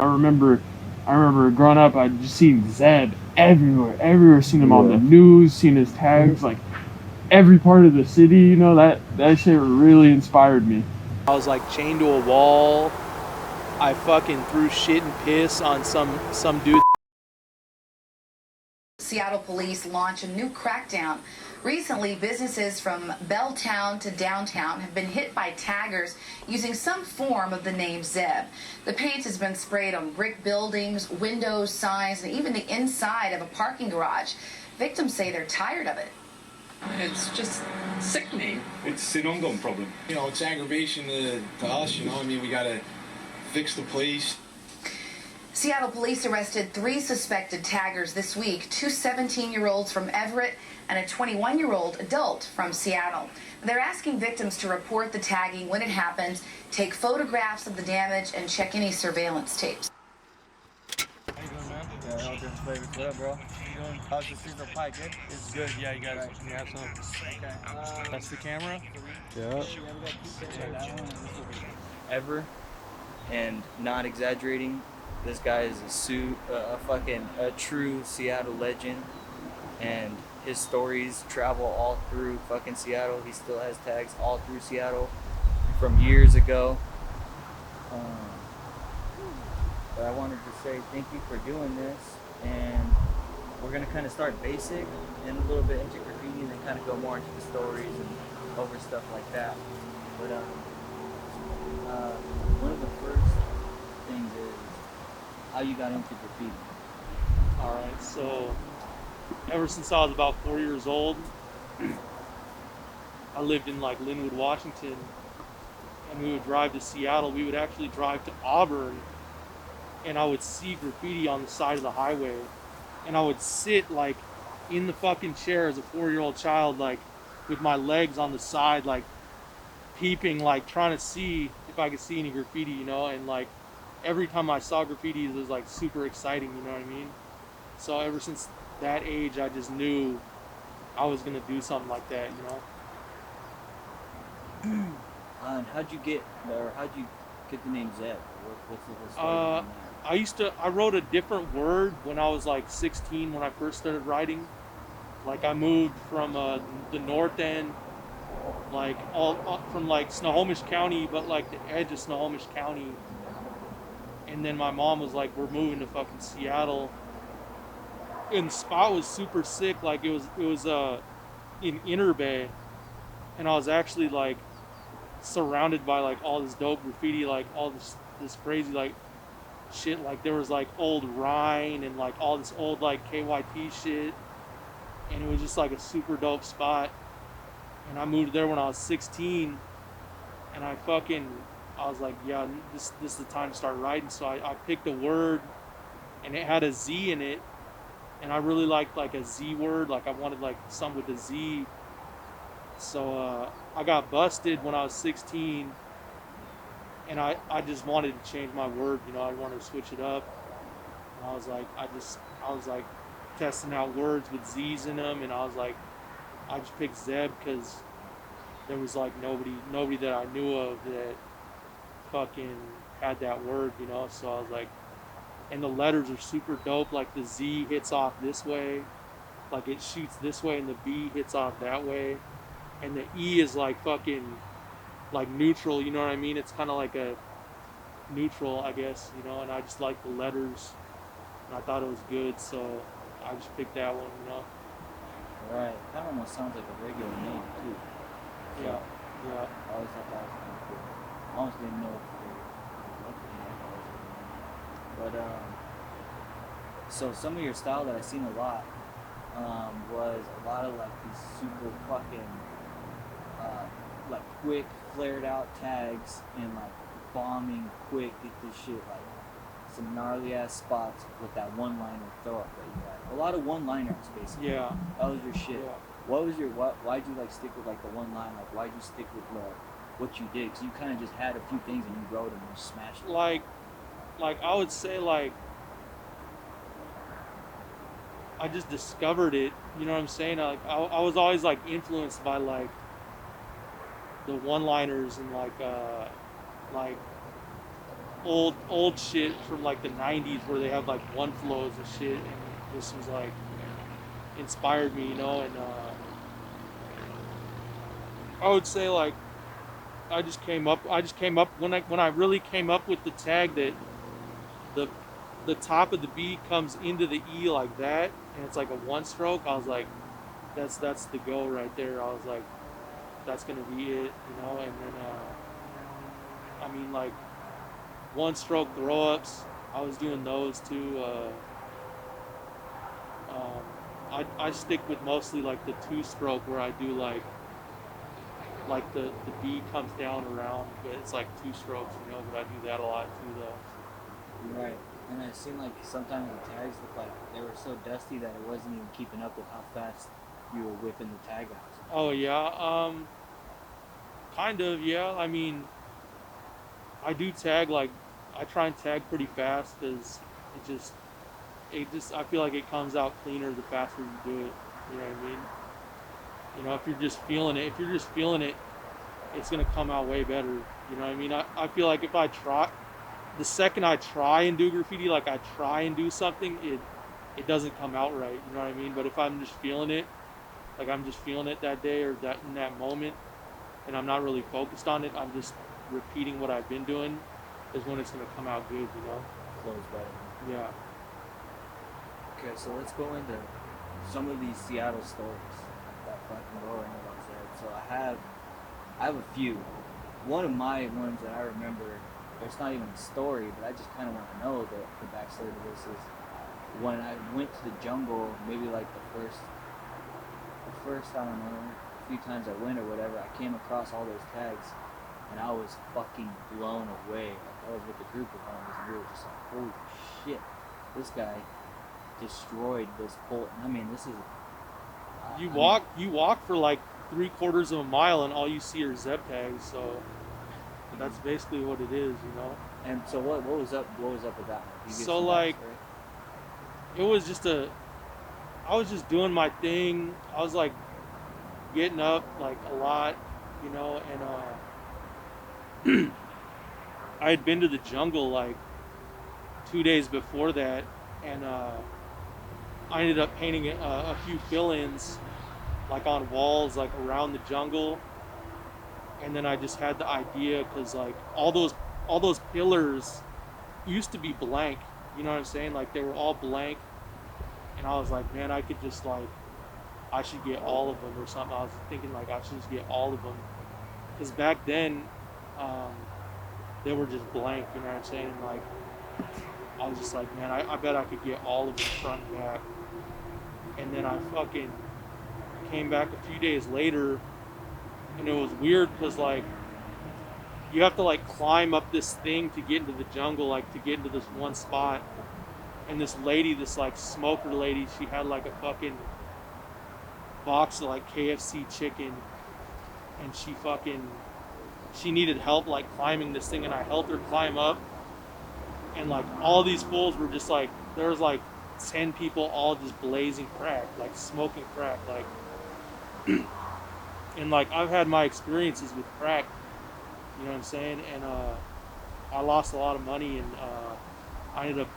I remember growing up, I'd just seen Zeb everywhere, seen him on the news, seen his tags, like every part of the city, you know, that shit really inspired me. I was like chained to a wall. I fucking threw shit and piss on some dude. Seattle police launch a new crackdown. Recently, businesses from Belltown to downtown have been hit by taggers using some form of the name ZEB. The paint has been sprayed on brick buildings, windows, signs, and even the inside of a parking garage. Victims say they're tired of it. It's just sickening. It's an ongoing problem. You know, it's aggravation to us, you know. I mean, we got to fix the place. Seattle police arrested 3 suspected taggers this week, 2 17-year-olds from Everett and a 21-year-old adult from Seattle. They're asking victims to report the tagging when it happens, take photographs of the damage, and check any surveillance tapes. How you doing, man? Yeah, all different flavors. What up, bro? How you doing? How's the season of pie? Good? It's good, yeah, you guys can have some. Okay. That's the camera? Yeah. Ever, and not exaggerating, this guy is a true Seattle legend, and his stories travel all through fucking Seattle. He still has tags all through Seattle from years ago. But I wanted to say thank you for doing this, and we're gonna kind of start basic and a little bit into graffiti, and then kind of go more into the stories and over stuff like that. But one of the first things is how you got into graffiti. All right, so ever since I was about 4 years old, I lived in like Linwood, Washington, and we would drive to Seattle. We would actually drive to Auburn, and I would see graffiti on the side of the highway, and I would sit like in the fucking chair as a 4-year-old child, like with my legs on the side, like peeping, like trying to see if I could see any graffiti, you know, and like every time I saw graffiti, it was like super exciting, you know what I mean? So ever since that age, I just knew I was gonna do something like that, you know? And how'd you get the name Zeb? What's the whole story behind that? I wrote a different word when I was like 16 when I first started writing. Like I moved from the north end, like from like Snohomish County, but like the edge of Snohomish County. And then my mom was like, we're moving to fucking Seattle. And the spot was super sick. Like it was in Inner Bay. And I was actually like surrounded by like all this dope graffiti, like all this crazy like shit. Like there was like old Rhine and like all this old like KYT shit. And it was just like a super dope spot. And I moved there when I was 16. And I was like, yeah, this is the time to start writing. So I picked a word, and it had a Z in it, and I really liked like a Z word. Like I wanted like something with a Z. So I got busted when I was 16, and I just wanted to change my word. You know, I wanted to switch it up. And I was like testing out words with Z's in them, and I was like, I just picked Zeb because there was like nobody that I knew of that fucking had that word, you know. So I was like, and the letters are super dope. Like the Z hits off this way, like it shoots this way, and the B hits off that way, and the E is like fucking like neutral, you know what I mean? It's kind of like a neutral, I guess, you know. And I just like the letters, and I thought it was good, so I just picked that one, you know. Right. Kind of almost sounds like a regular name too. So, Yeah. I always thought that was kind of cool. I almost didn't know what the name was. But so some of your style that I seen a lot was a lot of like these super fucking like quick flared out tags and like bombing quick, get this shit like some gnarly ass spots with that one liner throw up that you had. A lot of one liners basically. Yeah. That was your shit. Yeah. Why'd you like stick with like the one line? Like why'd you stick with what you did? Because you kind of just had a few things and you wrote them and you smashed it. Like I would say like I just discovered it, you know what I'm saying? Like I was always like influenced by like the one-liners and like old shit from like the 90s where they have like one flows and shit, and this was like inspired me, you know. And I would say like I just came up when I really came up with the tag that the the top of the B comes into the E like that, and it's like a one stroke. I was like, that's the go right there. I was like, that's gonna be it, you know. And then I mean, like one stroke throw ups, I was doing those too. I stick with mostly like the two stroke where I do like the B comes down around, but it's like two strokes, you know. But I do that a lot too, though. Right. And it seemed like sometimes the tags looked like they were so dusty that it wasn't even keeping up with how fast you were whipping the tag out. Oh yeah, kind of, yeah. I mean, I do tag like I try and tag pretty fast because it just I feel like it comes out cleaner the faster you do it. You know what I mean? You know, if you're just feeling it, it's gonna come out way better. You know what I mean? I feel like if I try, the second I try and do graffiti, like I try and do something, it doesn't come out right. You know what I mean? But if I'm just feeling it, like I'm just feeling it that day or that in that moment, and I'm not really focused on it, I'm just repeating what I've been doing, is when it's gonna come out good. You know? Flows better. Yeah. Okay, so let's go into some of these Seattle stories that fucking go around about that. So I have a few. One of my ones that I remember, it's not even a story, but I just kind of want to know the backstory to this is when I went to the jungle, maybe like the first I don't know, a few times I went or whatever, I came across all those tags, and I was fucking blown away. Like I was with a group of homies, and we were just like, holy shit, this guy destroyed this pole. I mean, this is You walk for like 3/4 of a mile, and all you see are ZEB tags. So that's basically what it is, you know. And so what was up with that? You give So some like, backstory? it was just I was just doing my thing. I was like getting up like a lot, you know, and I had been to the jungle like 2 days before that, and I ended up painting a few fill-ins like on walls like around the jungle, and then I just had the idea because like all those pillars used to be blank, you know what I'm saying? Like they were all blank, and I was like, man, I could just like I should get all of them or something. I was thinking like I should just get all of them because back then they were just blank, you know what I'm saying? Like I was just like, man, I bet I could get all of them front and back. And then I fucking came back a few days later, and it was weird because like you have to like climb up this thing to get into the jungle, like to get into this one spot. And this lady, this like smoker lady, she had like a fucking box of like KFC chicken, and she needed help like climbing this thing, and I helped her climb up. And like all these fools were just like, there was like 10 people all just blazing crack, like smoking crack, like and like I've had my experiences with crack, you know what I'm saying, and I lost a lot of money, and I ended up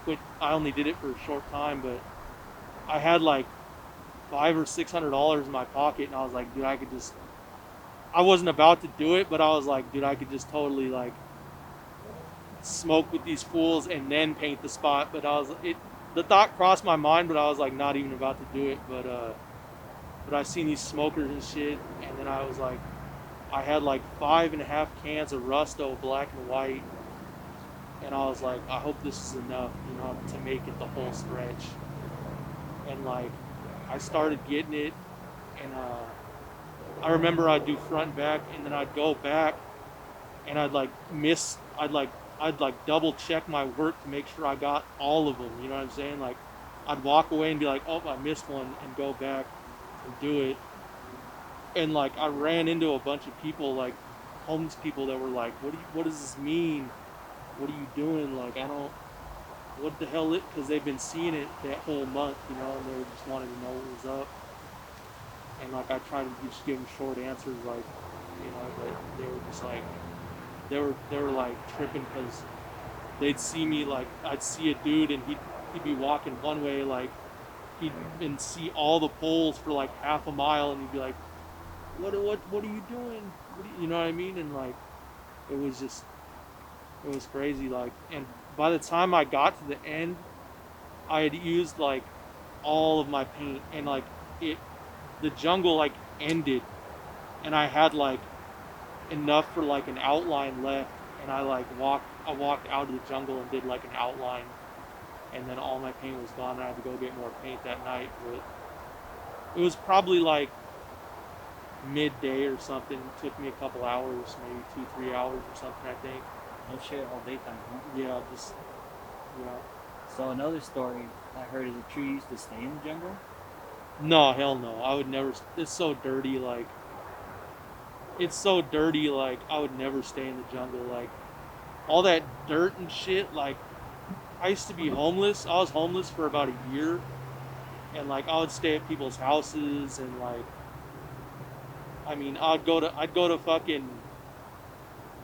I only did it for a short time, but I had like $500 or $600 in my pocket, and I was like, dude, I wasn't about to do it, but I was like, dude, I could just totally like smoke with these fools and then paint the spot. But the thought crossed my mind, but I was like not even about to do it. But I seen these smokers and shit, and then I was like, I had like 5.5 cans of Rusto, black and white, and I was like, I hope this is enough, you know, to make it the whole stretch. And like, I started getting it, and I remember I'd do front and back, and then I'd go back, and I'd like double check my work to make sure I got all of them, you know what I'm saying? Like, I'd walk away and be like, oh, I missed one, and go back and do it. And like, I ran into a bunch of people, like homeless people, that were like, what does this mean? What are you doing? Like, what the hell it, because they've been seeing it that whole month, you know, and they just wanted to know what was up. And like, I tried to just give them short answers, like, you know, but they were just like, they were like tripping because they'd see me, like, I'd see a dude and he'd be walking one way, like, and see all the poles for like half a mile, and he'd be like, what are you doing? You know what I mean? And like, it was crazy. Like, and by the time I got to the end, I had used like all of my paint, and like the jungle like ended, and I had like enough for like an outline left, and I walked out of the jungle and did like an outline, and then all my paint was gone, and I had to go get more paint that night. But it was probably like midday or something. It took me a couple hours, maybe 2-3 hours or something, I think. No shit, all daytime, huh? Yeah, just yeah. So another story I heard is a tree used to stay in the jungle. No, hell no. I would never. It's so dirty. Like, it's so dirty. Like, I would never stay in the jungle. Like, all that dirt and shit. Like, I used to be homeless. I was homeless for about a year, and like I would stay at people's houses, and like, I mean, I'd go to fucking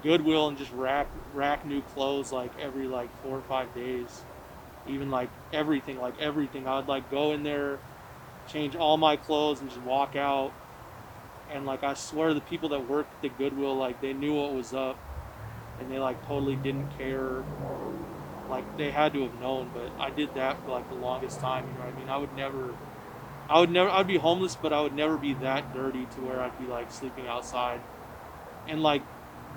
Goodwill and just rack new clothes like every like 4 or 5 days. Even like everything. I would like go in there, change all my clothes, and just walk out. And like, I swear the people that worked at the Goodwill, like, they knew what was up, and they like totally didn't care. Like, they had to have known, but I did that for like the longest time. You know what I mean? I'd be homeless, but I would never be that dirty to where I'd be like sleeping outside. And like,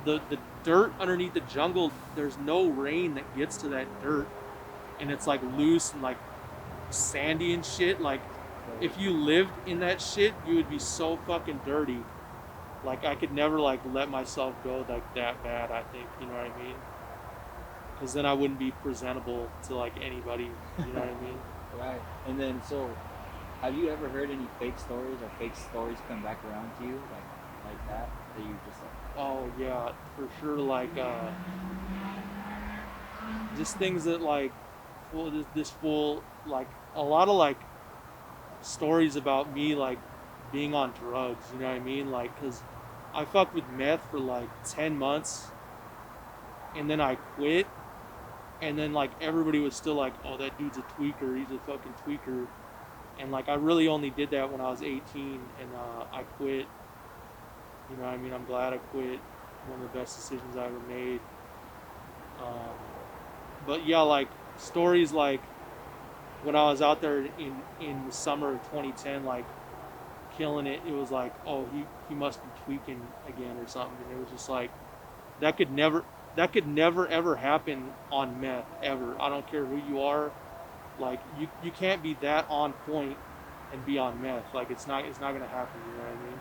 the dirt underneath the jungle, there's no rain that gets to that dirt, and it's like loose and like sandy and shit. Like, if you lived in that shit, you would be so fucking dirty. Like, I could never like let myself go like that bad, I think. You know what I mean? Because then I wouldn't be presentable to like anybody. You know what I mean? Right. And then, so have you ever heard any fake stories come back around to you like that you just like? Oh yeah, for sure. Like, just things that like, well, this fool, like, a lot of like stories about me like being on drugs. You know what I mean? Like, cause I fucked with meth for like 10 months, and then I quit, and then like everybody was still like, oh, that dude's a tweaker. He's a fucking tweaker. And like, I really only did that when I was 18, and I quit. You know what I mean? I'm glad I quit. One of the best decisions I ever made. But yeah, like, stories like when I was out there in the summer of 2010, like, killing it, it was like, oh, he must be tweaking again or something. And it was just like, that could never ever happen on meth, ever. I don't care who you are. Like, you can't be that on point and be on meth. Like, it's not gonna happen. You know what I mean?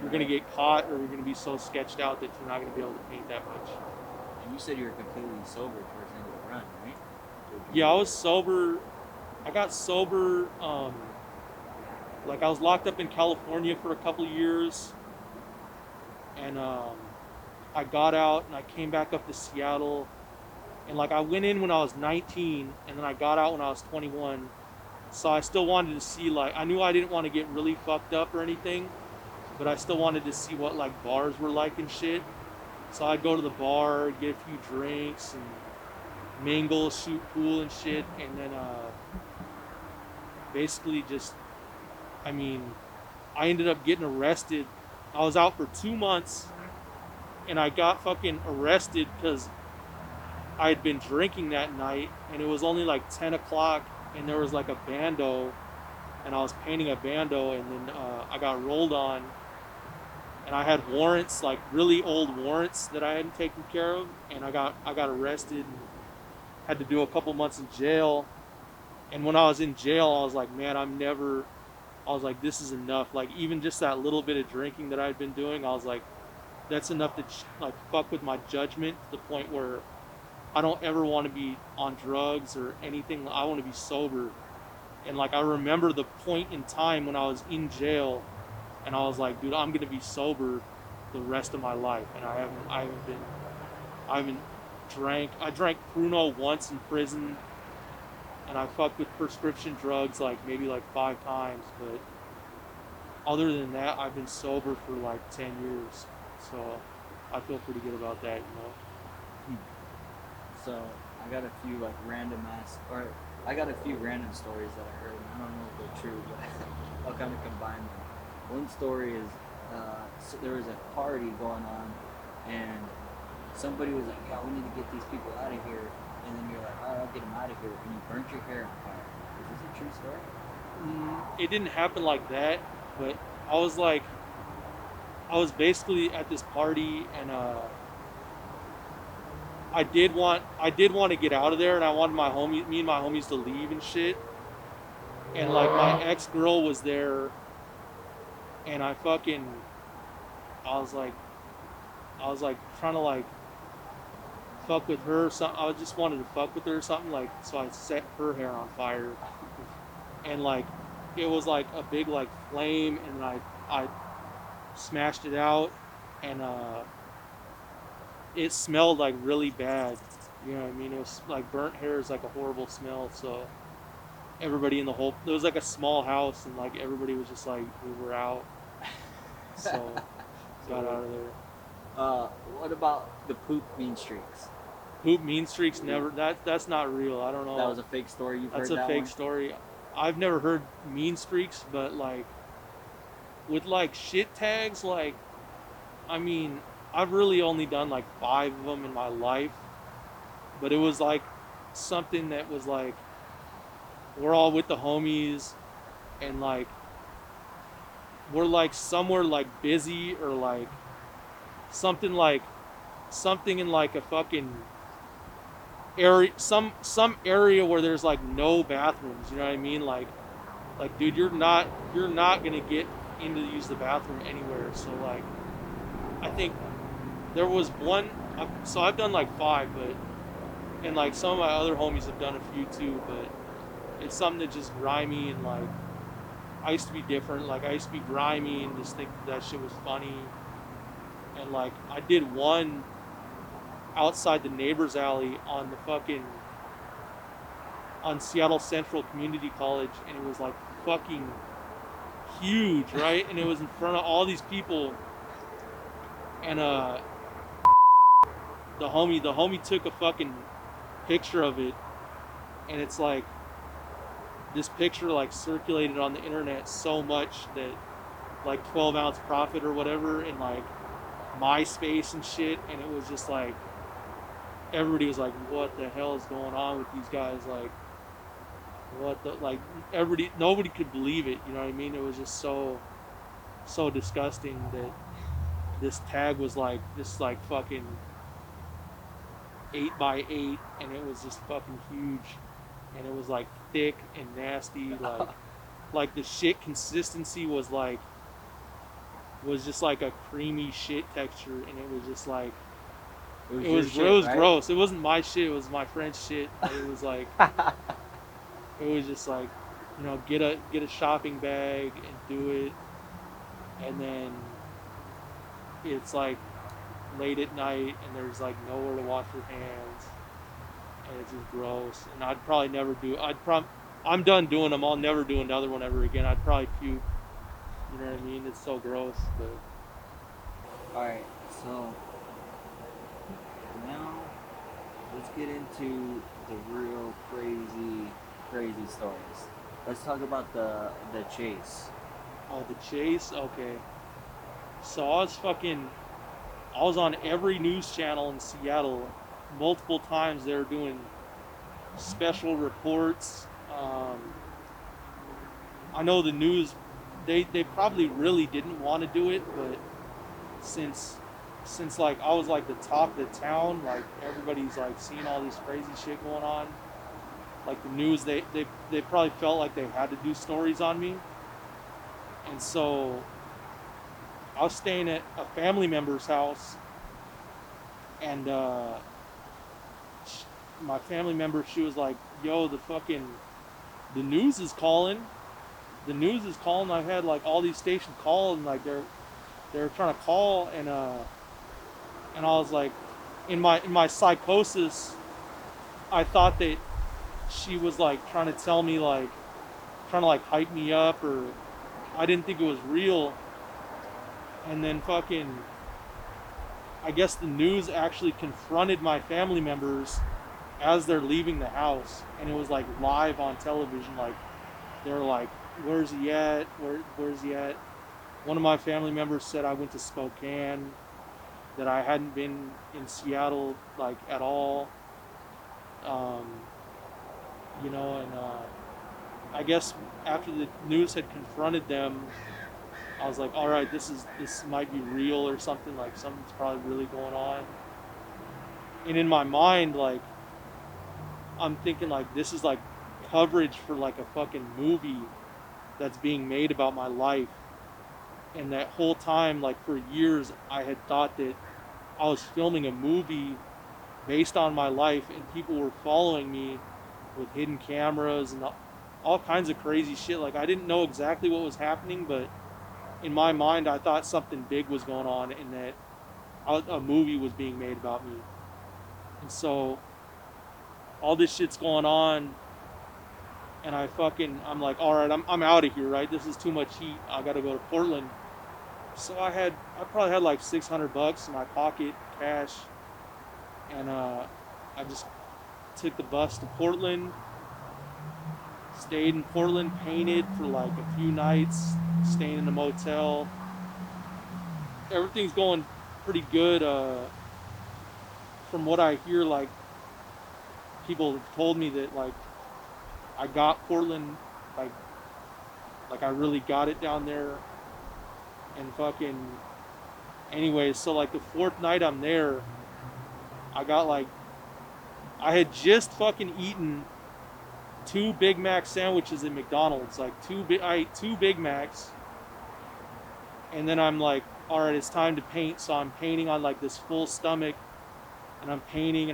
You're gonna get caught, or you're gonna be so sketched out that you're not gonna be able to paint that much. And you said you were completely sober towards the end of the run, right? Yeah, I was sober. I got sober. Like, I was locked up in California for a couple of years, and I got out and I came back up to Seattle, and like, I went in when I was 19, and then I got out when I was 21. So I still wanted to see, like, I knew I didn't want to get really fucked up or anything, but I still wanted to see what like bars were like and shit. So I'd go to the bar, get a few drinks, and mingle, shoot pool and shit, and then basically just, I mean, I ended up getting arrested. I was out for 2 months, and I got fucking arrested because I had been drinking that night, and it was only like 10 o'clock, and there was like a bando, and I was painting a bando, and then I got rolled on, and I had warrants, like really old warrants that I hadn't taken care of, and I got arrested and had to do a couple months in jail. And when I was in jail, I was like, man, I was like, this is enough. Like, even just that little bit of drinking that I'd been doing, I was like, that's enough to like fuck with my judgment to the point where I don't ever want to be on drugs or anything. I want to be sober. And like, I remember the point in time when I was in jail, and I was like, dude, I'm gonna be sober the rest of my life. And I haven't drank. I drank Pruno once in prison, and I fucked with prescription drugs like maybe like 5 times. But other than that, I've been sober for like 10 years. So I feel pretty good about that, you know. So I got a few like random stories that I heard. I don't know if they're true, but I'll kind of combine them. One story is so there was a party going on, and somebody was like, "Yeah, we need to get these people out of here." And then you're like, "All right, I'll get them out of here," and you burnt your hair on fire. Is this a true story? It didn't happen like that, but I was basically at this party, and I did want to get out of there, and I wanted me and my homies to leave and shit. And like my ex-girl was there, and I was like trying to like fuck with her or something. I just wanted to fuck with her or something, like, so I set her hair on fire. And like it was like a big like flame, and I smashed it out, and it smelled like really bad. You know what I mean? It was like burnt hair is like a horrible smell, so everybody in the whole, there was like a small house, and like everybody was just like, we were out. So got out of there. What about the poop mean streaks? Poop mean streaks, never, that's not real. I don't know. That was a fake story. You've That's heard a that fake one? story. I've never heard mean streaks, but like with like shit tags, like, I mean, I've really only done like 5 of them in my life, but it was like something that was like, we're all with the homies, and like we're like somewhere like busy, or like something in like a fucking area, some area where there's like no bathrooms, you know what I mean? Like dude, you're not gonna get in to use the bathroom anywhere. So like I think there was one, so I've done like 5, but, and like some of my other homies have done a few too, but it's something that just grimy, and like I used to be different. Like I used to be grimy and just think that shit was funny. And like I did one outside the neighbor's alley on the fucking, on Seattle Central Community College, and it was like fucking huge, right? And it was in front of all these people, and the homie took a fucking picture of it, and it's like this picture like circulated on the internet so much that like 12-ounce profit or whatever in like MySpace and shit, and it was just like everybody was like, what the hell is going on with these guys? Like, what the, like, nobody could believe it, you know what I mean? It was just so disgusting that this tag was like this like fucking 8x8, and it was just fucking huge, and it was like thick and nasty, like the shit consistency was just like a creamy shit texture, and it was just like it was right? gross. It wasn't my shit, it was my friend's shit. It was like it was just like, you know, get a shopping bag and do it, and then it's like late at night, and there's like nowhere to wash your hands, and it's just gross. And I'd probably never do. I'm done doing them. I'll never do another one ever again. I'd probably puke. You know what I mean? It's so gross. But All right, so now let's get into the real crazy stories. Let's talk about the chase. oh, the chase. Okay. So I was on every news channel in Seattle multiple times. They were doing special reports. I know the news, they probably really didn't want to do it, but since like I was like the talk of the town, like everybody's like seeing all this crazy shit going on, like the news, they probably felt like they had to do stories on me. And so I was staying at a family member's house, and my family member, she was like, yo, the news is calling. The news is calling. I had like all these stations call, and like they're trying to call, and I was like, in my psychosis, I thought that she was like trying to tell me, like trying to like hype me up, or I didn't think it was real. And then fucking, I guess the news actually confronted my family members as they're leaving the house, and it was like live on television. Like they're like, "Where's he at? Where's he at?" One of my family members said I went to Spokane, that I hadn't been in Seattle like at all. Um, you know, and I guess after the news had confronted them, I was like, all right, this might be real or something. Like something's probably really going on. And in my mind, like I'm thinking like this is like coverage for like a fucking movie that's being made about my life. And that whole time, like for years, I had thought that I was filming a movie based on my life, and people were following me with hidden cameras and all kinds of crazy shit. Like I didn't know exactly what was happening, but in my mind, I thought something big was going on, and that a movie was being made about me. And so all this shit's going on, and I'm like, all right, I'm out of here, right? This is too much heat. I got to go to Portland. So I probably had like $600 in my pocket, cash, and I just took the bus to Portland, stayed in Portland, painted for like a few nights, staying in a motel. Everything's going pretty good. From what I hear, like people have told me that like I got Portland, like I really got it down there, and fucking. Anyways, so like the fourth night I'm there, I had just fucking eaten 2 Big Mac sandwiches at McDonald's. Like I ate 2 Big Macs, and then I'm like, all right, it's time to paint. So I'm painting on like this full stomach, and I'm painting,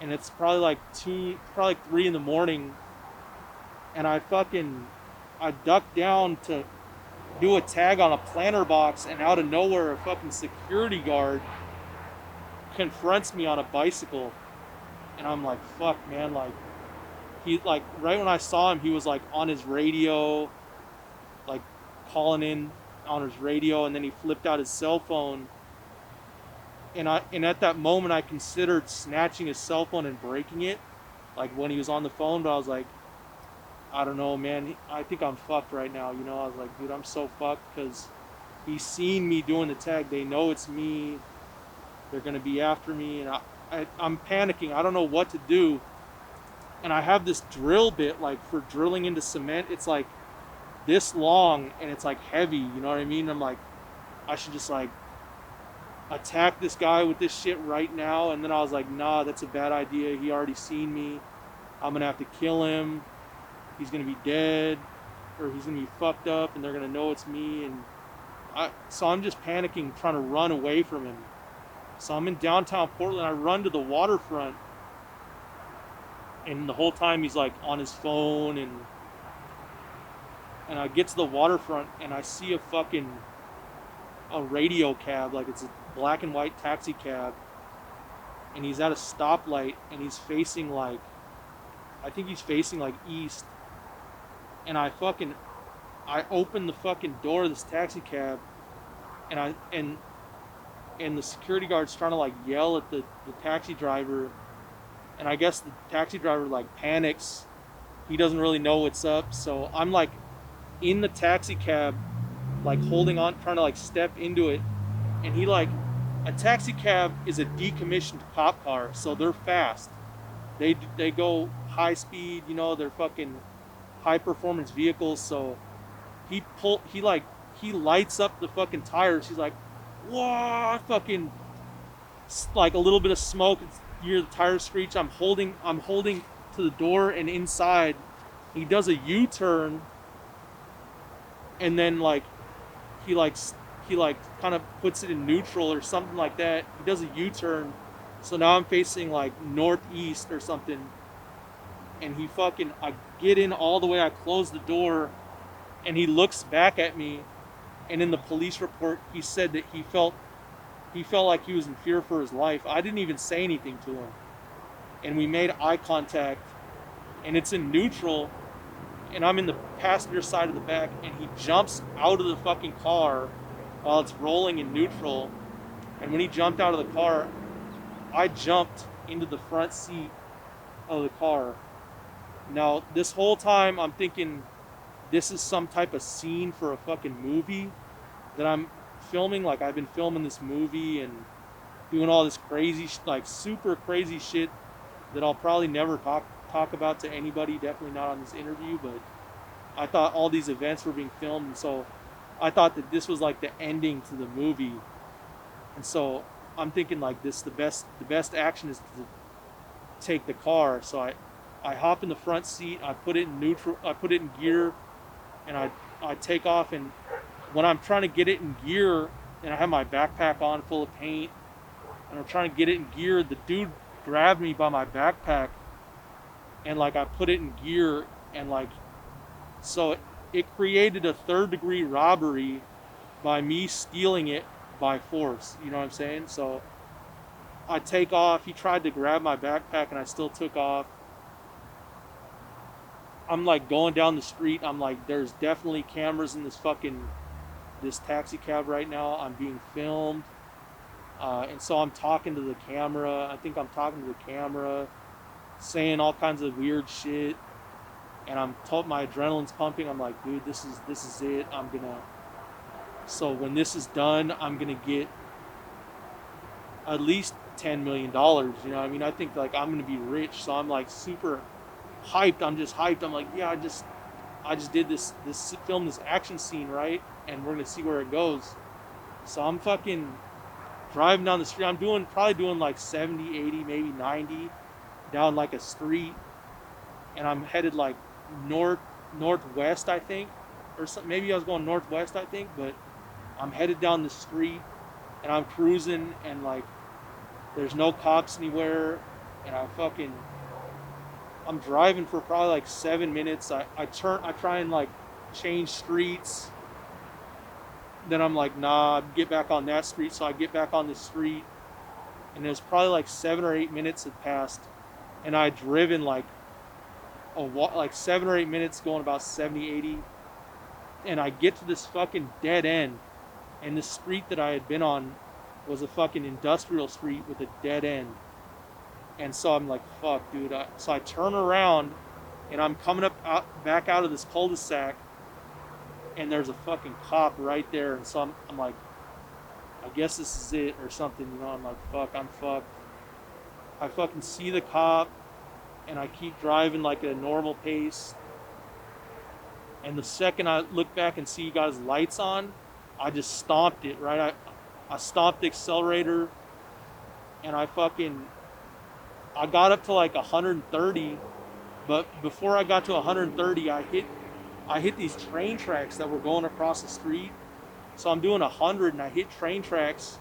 and it's probably like 3 in the morning, and I ducked down to do a tag on a planter box, and out of nowhere a fucking security guard confronts me on a bicycle, and I'm like, fuck, man. Like he, like right when I saw him, he was like on his radio, like calling in on his radio, and then he flipped out his cell phone, and at that moment I considered snatching his cell phone and breaking it, like when he was on the phone, but I was like, I don't know, man. I think I'm fucked right now. You know, I was like, dude, I'm so fucked, because he's seen me doing the tag. They know it's me. They're going to be after me. And I'm panicking. I don't know what to do. And I have this drill bit, like for drilling into cement. It's like this long, and it's like heavy. You know what I mean? I'm like, I should just like attack this guy with this shit right now. And then I was like, nah, that's a bad idea. He already seen me. I'm going to have to kill him. He's going to be dead, or he's going to be fucked up, and they're going to know it's me. And so I'm just panicking, trying to run away from him. So I'm in downtown Portland. I run to the waterfront, and the whole time he's like on his phone, and I get to the waterfront, and I see a radio cab, like it's a black and white taxi cab, and he's at a stoplight, and he's facing like, I think he's facing like east. And I open the fucking door of this taxi cab, and the security guard's trying to like yell at the taxi driver, and I guess the taxi driver like panics. He doesn't really know what's up, so I'm like in the taxi cab, like holding on, trying to like step into it, and a taxi cab is a decommissioned cop car, so they're fast. They go high speed, you know, they're fucking high performance vehicles. So he lights up the fucking tires. He's like, whoa, fucking, like a little bit of smoke, you hear the tires screech. I'm holding to the door, and inside he does a U-turn, and then like he kind of puts it in neutral or something like that. He does a U-turn, so now I'm facing like northeast or something, and I get in all the way, I close the door, and he looks back at me, and in the police report he said that he felt like he was in fear for his life. I didn't even say anything to him, and we made eye contact, and it's in neutral, and I'm in the passenger side of the back, and he jumps out of the fucking car while it's rolling in neutral. And when he jumped out of the car, I jumped into the front seat of the car. Now, this whole time I'm thinking this is some type of scene for a fucking movie that I'm filming. Like, I've been filming this movie and doing all this crazy, like super crazy shit that I'll probably never talk about to anybody, definitely not on this interview, but I thought all these events were being filmed, and so I thought that this was like the ending to the movie. And so I'm thinking like this, the best action is to take the car. So I hop in the front seat, I put it in neutral, I put it in gear, and I take off. And when I'm trying to get it in gear, and I have my backpack on full of paint, and I'm trying to get it in gear, the dude grabbed me by my backpack, and like I put it in gear, and like, so it created a third-degree robbery by me stealing it by force. You know what I'm saying? So I take off. He tried to grab my backpack, and I still took off. I'm like going down the street. I'm like, there's definitely cameras in this taxi cab right now. I'm being filmed. And so I'm talking to the camera. I think I'm talking to the camera, saying all kinds of weird shit. And I'm told my adrenaline's pumping. I'm like, dude, this is it. So when this is done, I'm gonna get at least $10 million. You know what I mean? I think like I'm gonna be rich. So I'm like super hyped. I'm just hyped. I'm like, yeah, I just did this film, this action scene, right? And we're gonna see where it goes. So I'm fucking driving down the street. I'm probably doing like 70, 80, maybe 90 down like a street, and I'm headed like northwest, I think, or something. Maybe I was going northwest, I think, but I'm headed down the street, and I'm cruising, and like there's no cops anywhere, and I'm driving for probably like 7 minutes. I try and like change streets. Then I'm like, nah, get back on that street. So I get back on the street, and it was probably like 7 or 8 minutes had passed, and I'd driven like 7 or 8 minutes, going about 70, 80, and I get to this fucking dead end, and the street that I had been on was a fucking industrial street with a dead end. And so I'm like, fuck, dude. So I turn around, and I'm coming back out of this cul-de-sac, and there's a fucking cop right there. And so I'm like, I guess this is it or something, you know. I'm like, fuck, I'm fucked. I fucking see the cop, and I keep driving like at a normal pace. And the second I look back and see he got his lights on, I just stomped it, right? I stomped the accelerator, and I got up to like 130, but before I got to 130, I hit these train tracks that were going across the street. So I'm doing 100, and I hit train tracks,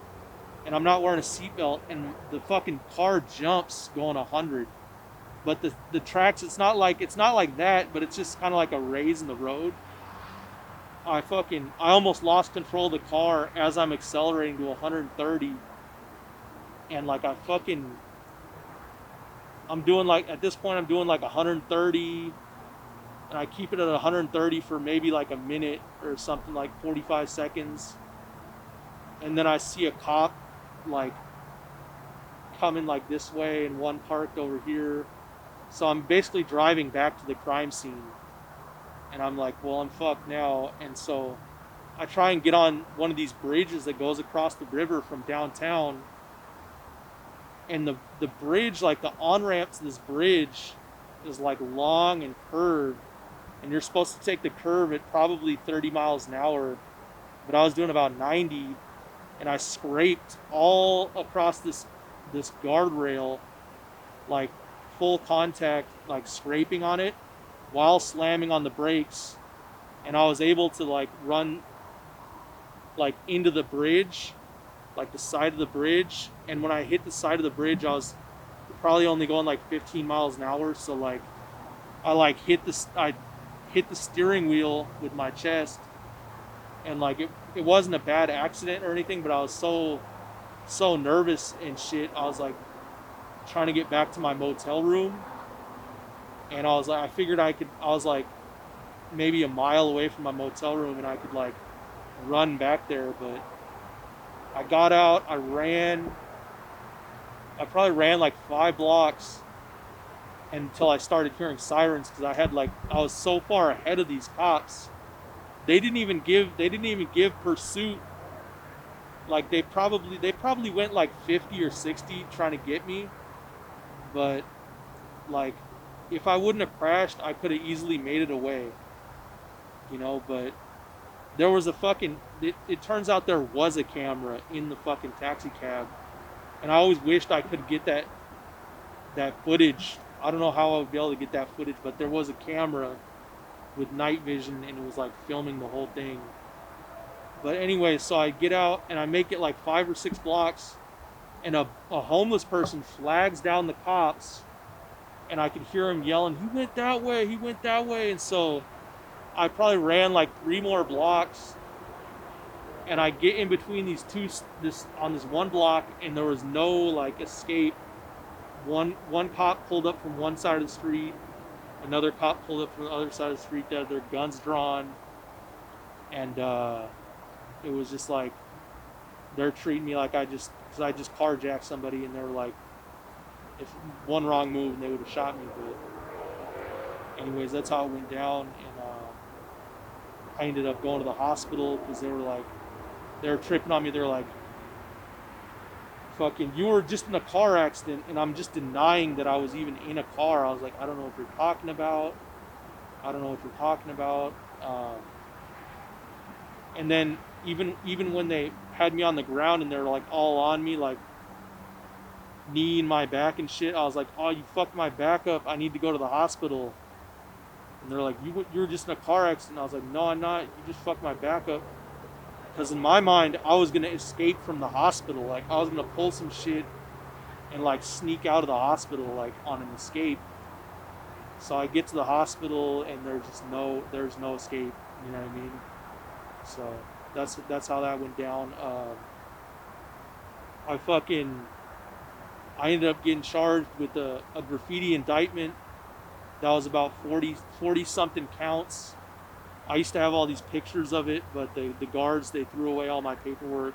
and I'm not wearing a seatbelt, and the fucking car jumps going 100. But the tracks, it's not like that, but it's just kind of like a raise in the road. I almost lost control of the car as I'm accelerating to 130, and like I'm doing like, at this point I'm doing like 130, and I keep it at 130 for maybe like a minute or something, like 45 seconds. And then I see a cop like coming like this way, and one parked over here. So I'm basically driving back to the crime scene, and I'm like, well, I'm fucked now. And so I try and get on one of these bridges that goes across the river from downtown. And the bridge, like the on-ramp to this bridge is like long and curved, and you're supposed to take the curve at probably 30 miles an hour, but I was doing about 90, and I scraped all across this guardrail, like full contact, like scraping on it while slamming on the brakes. And I was able to like run like into the bridge, like the side of the bridge. And when I hit the side of the bridge, I was probably only going like 15 miles an hour. So like I hit the steering wheel with my chest, and like it wasn't a bad accident or anything, but I was so nervous and shit. I was like trying to get back to my motel room, and I was like maybe a mile away from my motel room, and I could like run back there. But I got out, I ran, I probably ran like 5 blocks until I started hearing sirens because I was so far ahead of these cops. They didn't even give pursuit. Like they probably went like 50 or 60 trying to get me, but like if I wouldn't have crashed, I could have easily made it away. But there was a fucking it turns out there was a camera in the fucking taxi cab, and I always wished I could get that footage. I don't know how I would be able to get that footage, but there was a camera with night vision, and it was like filming the whole thing. But anyway, so I get out and I make it like 5 or 6 blocks, and a homeless person flags down the cops, and I could hear him yelling, "He went that way, he went that way." And so I probably ran like 3 more blocks, and I get in between this one block, and there was no like escape. One cop pulled up from one side of the street, another cop pulled up from the other side of the street. They had their guns drawn, and it was just like they're treating me like because I just carjacked somebody, and they were like, if one wrong move and they would have shot me. But anyways, that's how it went down, and I ended up going to the hospital because they were tripping on me. They were like, fucking, you were just in a car accident, and I'm just denying that I was even in a car. I was like, I don't know what you're talking about. I don't know what you're talking about. And then even when they had me on the ground and they're like all on me, like kneeing my back and shit, I was like, oh, you fucked my back up. I need to go to the hospital. And they're like, you were just in a car accident. I was like, no, I'm not. You just fucked my back up. Because in my mind, I was going to escape from the hospital. Like, I was going to pull some shit and, like, sneak out of the hospital, like, on an escape. So I get to the hospital, and there's no escape. You know what I mean? So that's how that went down. I ended up getting charged with a graffiti indictment. That was about 40 something counts. I used to have all these pictures of it, but the guards, they threw away all my paperwork.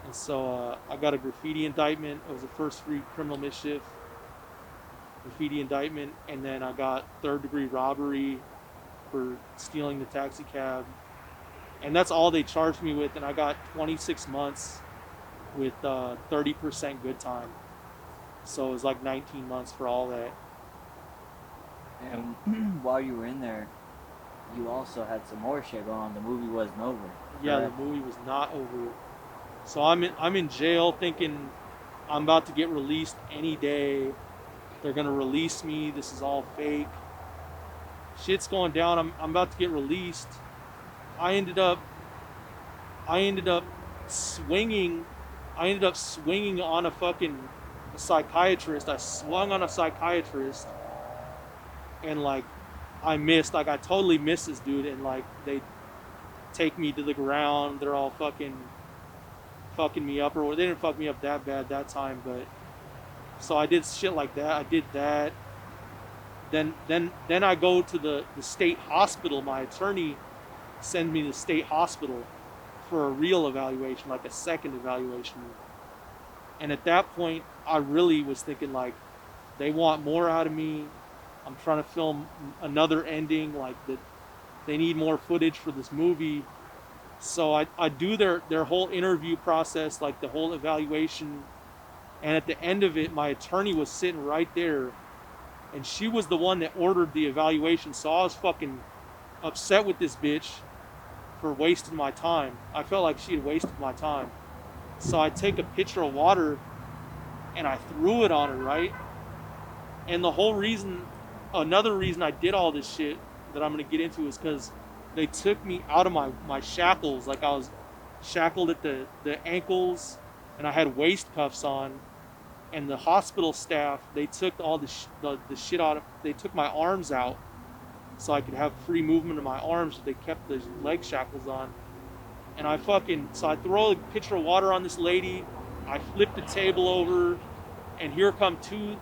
And so I got a graffiti indictment. It was a first degree criminal mischief graffiti indictment. And then I got 3rd degree robbery for stealing the taxi cab. And that's all they charged me with. And I got 26 months with 30% good time. So it was like 19 months for all that. And while you were in there, you also had some more shit going on. The movie wasn't over. Yeah, correct? the movie was not over. So I'm in jail thinking I'm about to get released any day. They're gonna release me. This is all fake. Shit's going down. I'm about to get released. I ended up swinging. I ended up swinging on a fucking psychiatrist. I swung on a psychiatrist, and like I missed. Like I totally missed this dude, and like they take me to the ground. They're all fucking me up, or they didn't fuck me up that bad that time, but so I did shit like that. I did that. Then I go to the state hospital. My attorney sends me to the state hospital for a real evaluation, like a second evaluation. And at that point, I really was thinking like, they want more out of me. I'm trying to film another ending, like that. They need more footage for this movie. So I do their whole interview process, like the whole evaluation. And at the end of it, my attorney was sitting right there, and she was the one that ordered the evaluation. So I was fucking upset with this bitch for wasting my time. I felt like she had wasted my time. So I take a pitcher of water and I threw it on her, right? And the whole reason, another reason I did all this shit that I'm gonna get into is because they took me out of my shackles. Like I was shackled at the ankles, and I had waist cuffs on. And the hospital staff, they took all the shit out of, they took my arms out so I could have free movement of my arms. They kept the leg shackles on. And so I throw a pitcher of water on this lady. I flip the table over, and here come two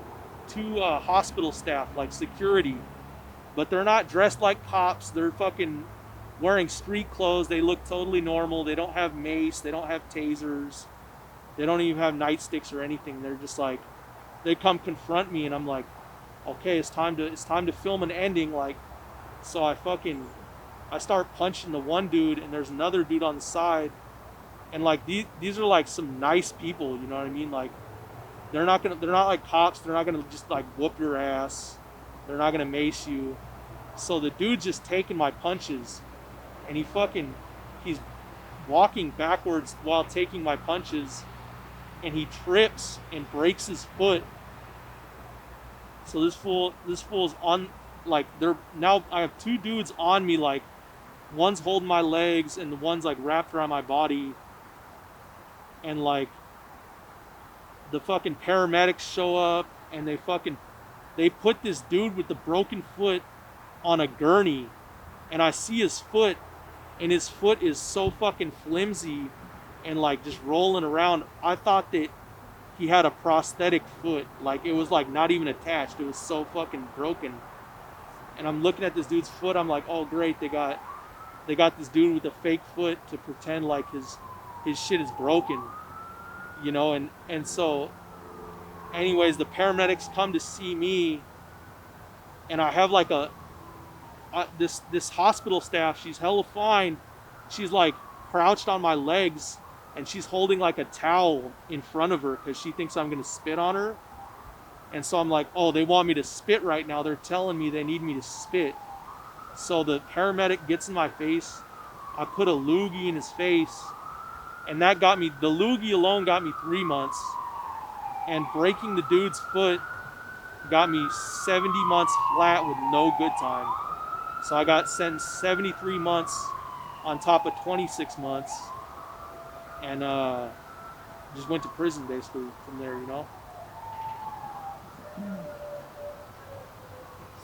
hospital staff, like security. But they're not dressed like cops. They're fucking wearing street clothes. They look totally normal. They don't have mace. They don't have tasers. They don't even have nightsticks or anything. They're just like, they come confront me, and I'm like, okay, it's time to film an ending. Like, so I start punching the one dude, and there's another dude on the side, and like these are like some nice people, you know what I mean? Like, they're not like cops. They're not gonna just like whoop your ass. They're not gonna mace you. So the dude's just taking my punches, and he's walking backwards while taking my punches, and he trips and breaks his foot. So this fool's on, like, they're now, I have two dudes on me, like, one's holding my legs and the one's like wrapped around my body, and like the fucking paramedics show up, and they put this dude with the broken foot on a gurney, and I see his foot, and his foot is so fucking flimsy and like just rolling around. I thought that he had a prosthetic foot. Like, it was like not even attached. It was so fucking broken. And I'm looking at this dude's foot. I'm like, oh great, they got this dude with a fake foot to pretend like his shit is broken, you know. And so anyways, the paramedics come to see me, and I have like this hospital staff. She's hella fine. She's like crouched on my legs, and she's holding like a towel in front of her because she thinks I'm gonna spit on her. And so I'm like, oh, they want me to spit right now. They're telling me they need me to spit. So the paramedic gets in my face. I put a loogie in his face, and that got me, the loogie alone got me 3 months, and breaking the dude's foot got me 70 months flat with no good time. So I got sentenced 73 months on top of 26 months, and just went to prison basically from there, you know.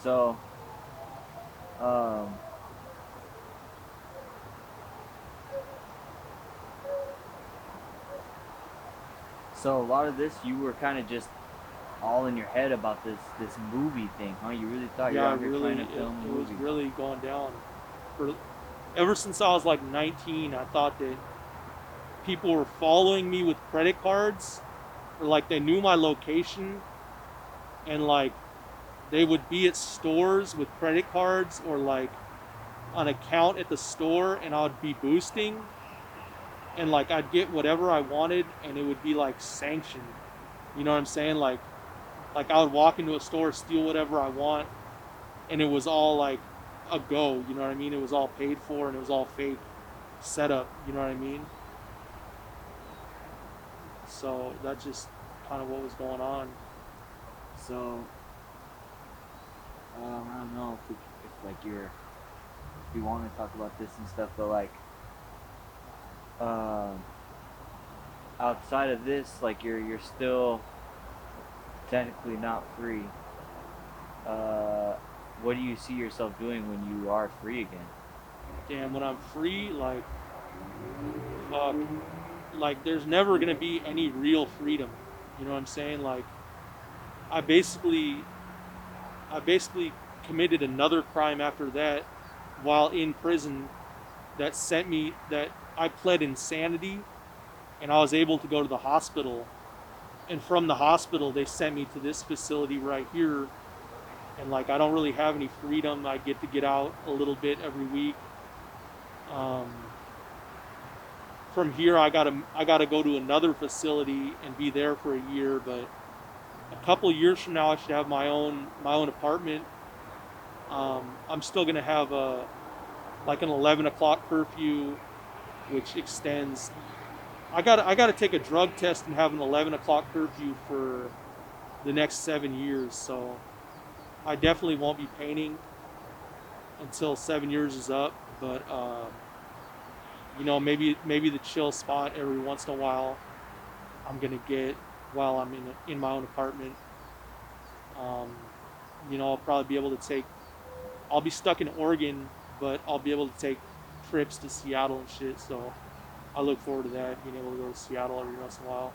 So, so a lot of this, you were kind of just all in your head about this movie thing, huh? You really thought you were out here trying to film a movie. It was really going down. Ever since I was like 19, I thought that people were following me with credit cards, or like they knew my location, and like they would be at stores with credit cards, or like an account at the store, and I would be boosting, and like I'd get whatever I wanted, and it would be like sanctioned. You know what I'm saying? Like I would walk into a store, steal whatever I want, and it was all like a go, you know what I mean? It was all paid for, and it was all fake setup, you know what I mean? So that's just kind of what was going on. So, I don't know if like if you want to talk about this and stuff, but like, outside of this, like you're still technically not free. What do you see yourself doing when you are free again? Damn, when I'm free, like, fuck, like there's never gonna be any real freedom. You know what I'm saying? Like, I basically committed another crime after that while in prison that I pled insanity, and I was able to go to the hospital, and from the hospital they sent me to this facility right here, and like I don't really have any freedom. I get to get out a little bit every week. From here I gotta go to another facility and be there for a year, but a couple years from now I should have my own apartment. I'm still gonna have like an 11 o'clock curfew, which extends. I gotta take a drug test and have an 11 o'clock curfew for the next 7 years. So I definitely won't be painting until 7 years is up. But you know, maybe the chill spot every once in a while I'm gonna get while I'm in my own apartment. You know, I'll probably be able to take. I'll be stuck in Oregon, but I'll be able to take trips to Seattle and shit. So I look forward to that, being able to go to Seattle every once in a while.